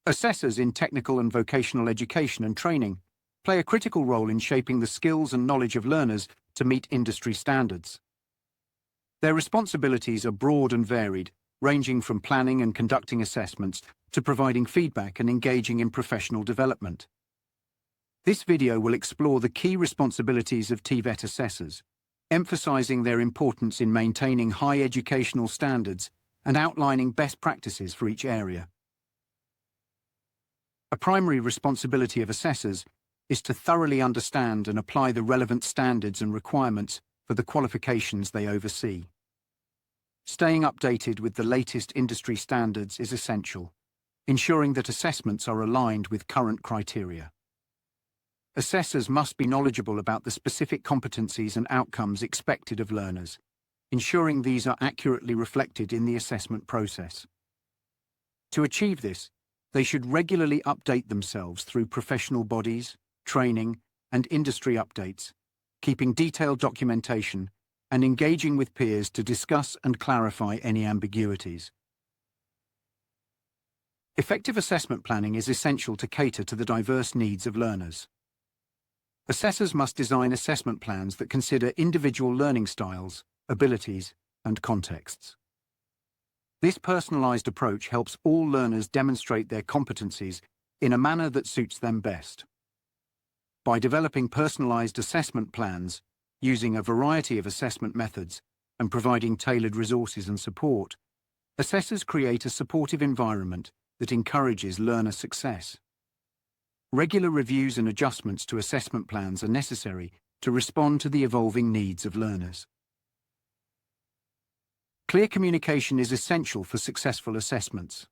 Assessors in technical and vocational education and training play a critical role in shaping the skills and knowledge of learners to meet industry standards. Their responsibilities are broad and varied, ranging from planning and conducting assessments to providing feedback and engaging in professional development. This video will explore the key responsibilities of TVET assessors, emphasizing their importance in maintaining high educational standards and outlining best practices for each area. A primary responsibility of assessors is to thoroughly understand and apply the relevant standards and requirements for the qualifications they oversee. Staying updated with the latest industry standards is essential, ensuring that assessments are aligned with current criteria. Assessors must be knowledgeable about the specific competencies and outcomes expected of learners, ensuring these are accurately reflected in the assessment process. To achieve this, they should regularly update themselves through professional bodies, training, and industry updates, keeping detailed documentation and engaging with peers to discuss and clarify any ambiguities. Effective assessment planning is essential to cater to the diverse needs of learners. Assessors must design assessment plans that consider individual learning styles, abilities, and contexts. This personalized approach helps all learners demonstrate their competencies in a manner that suits them best. By developing personalized assessment plans, using a variety of assessment methods, and providing tailored resources and support, assessors create a supportive environment that encourages learner success. Regular reviews and adjustments to assessment plans are necessary to respond to the evolving needs of learners. Clear communication is essential for successful assessments.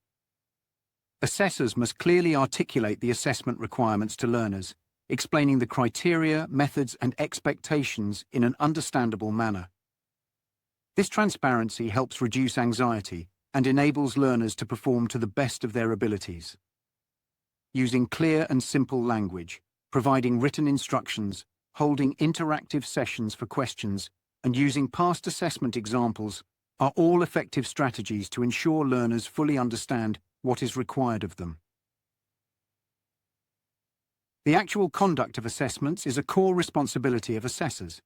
Assessors must clearly articulate the assessment requirements to learners, explaining the criteria, methods, and expectations in an understandable manner. This transparency helps reduce anxiety and enables learners to perform to the best of their abilities. Using clear and simple language, providing written instructions, holding interactive sessions for questions, and using past assessment examples are all effective strategies to ensure learners fully understand what is required of them. The actual conduct of assessments is a core responsibility of assessors.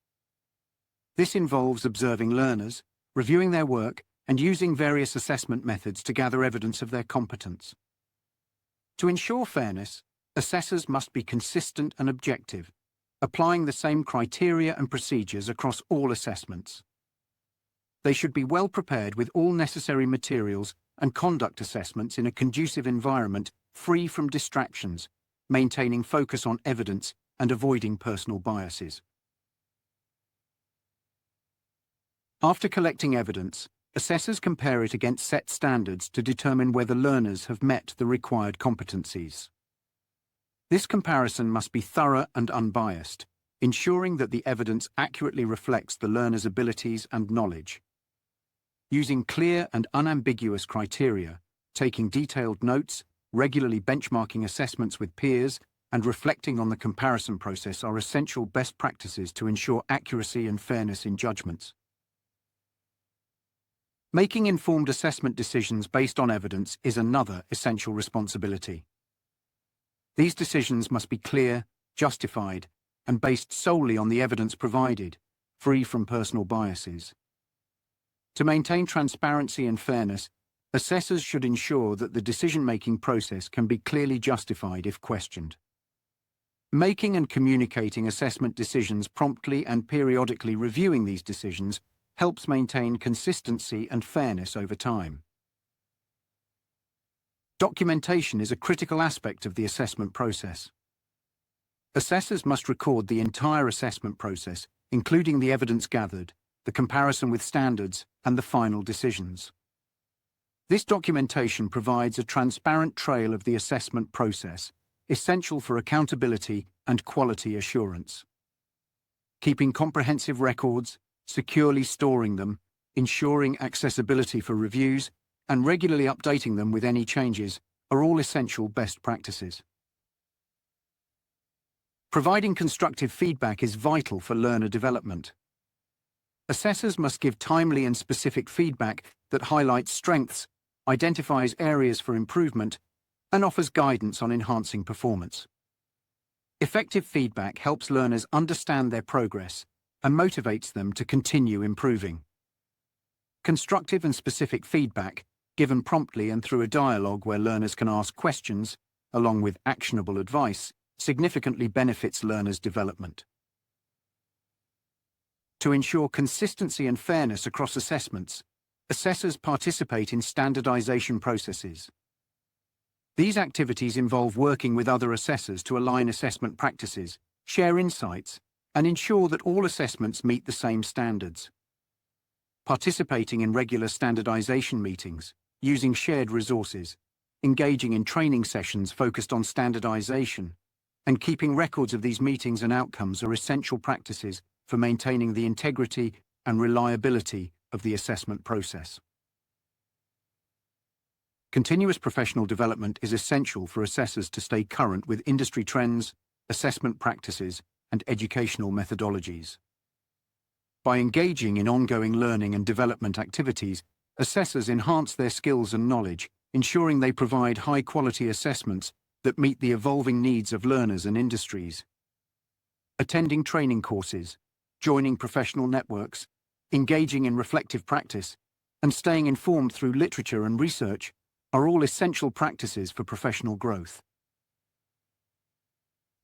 This involves observing learners, reviewing their work, and using various assessment methods to gather evidence of their competence. To ensure fairness, assessors must be consistent and objective, applying the same criteria and procedures across all assessments. They should be well prepared with all necessary materials and conduct assessments in a conducive environment free from distractions, maintaining focus on evidence and avoiding personal biases. After collecting evidence, assessors compare it against set standards to determine whether learners have met the required competencies. This comparison must be thorough and unbiased, ensuring that the evidence accurately reflects the learner's abilities and knowledge. Using clear and unambiguous criteria, taking detailed notes, regularly benchmarking assessments with peers, and reflecting on the comparison process are essential best practices to ensure accuracy and fairness in judgments. Making informed assessment decisions based on evidence is another essential responsibility. These decisions must be clear, justified, and based solely on the evidence provided, free from personal biases. To maintain transparency and fairness, assessors should ensure that the decision-making process can be clearly justified if questioned. Making and communicating assessment decisions promptly and periodically reviewing these decisions helps maintain consistency and fairness over time. Documentation is a critical aspect of the assessment process. Assessors must record the entire assessment process, including the evidence gathered, the comparison with standards, and the final decisions. This documentation provides a transparent trail of the assessment process, essential for accountability and quality assurance. Keeping comprehensive records, securely storing them, ensuring accessibility for reviews, and regularly updating them with any changes are all essential best practices. Providing constructive feedback is vital for learner development. Assessors must give timely and specific feedback that highlights strengths, identifies areas for improvement, and offers guidance on enhancing performance. Effective feedback helps learners understand their progress and motivates them to continue improving. Constructive and specific feedback, given promptly and through a dialogue where learners can ask questions, along with actionable advice, significantly benefits learners' development. To ensure consistency and fairness across assessments, assessors participate in standardization processes. These activities involve working with other assessors to align assessment practices, share insights, and ensure that all assessments meet the same standards. Participating in regular standardization meetings, using shared resources, engaging in training sessions focused on standardization, and keeping records of these meetings and outcomes are essential practices for maintaining the integrity and reliability of the assessment process. Continuous professional development is essential for assessors to stay current with industry trends, assessment practices, and educational methodologies. By engaging in ongoing learning and development activities, assessors enhance their skills and knowledge, ensuring they provide high-quality assessments that meet the evolving needs of learners and industries. Attending training courses, joining professional networks, engaging in reflective practice, and staying informed through literature and research are all essential practices for professional growth.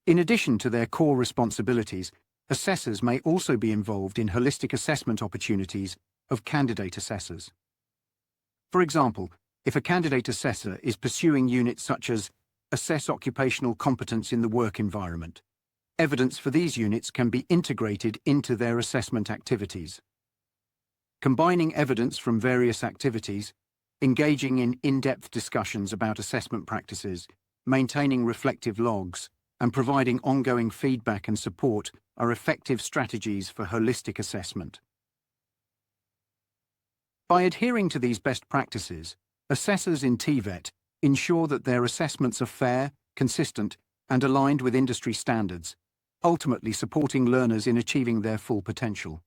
In addition to their core responsibilities, assessors may also be involved in holistic assessment opportunities of candidate assessors. For example, if a candidate assessor is pursuing units such as assess occupational competence in the work environment, evidence for these units can be integrated into their assessment activities. Combining evidence from various activities, engaging in in-depth discussions about assessment practices, maintaining reflective logs, and providing ongoing feedback and support are effective strategies for holistic assessment. By adhering to these best practices, assessors in TVET ensure that their assessments are fair, consistent, and aligned with industry standards, ultimately supporting learners in achieving their full potential.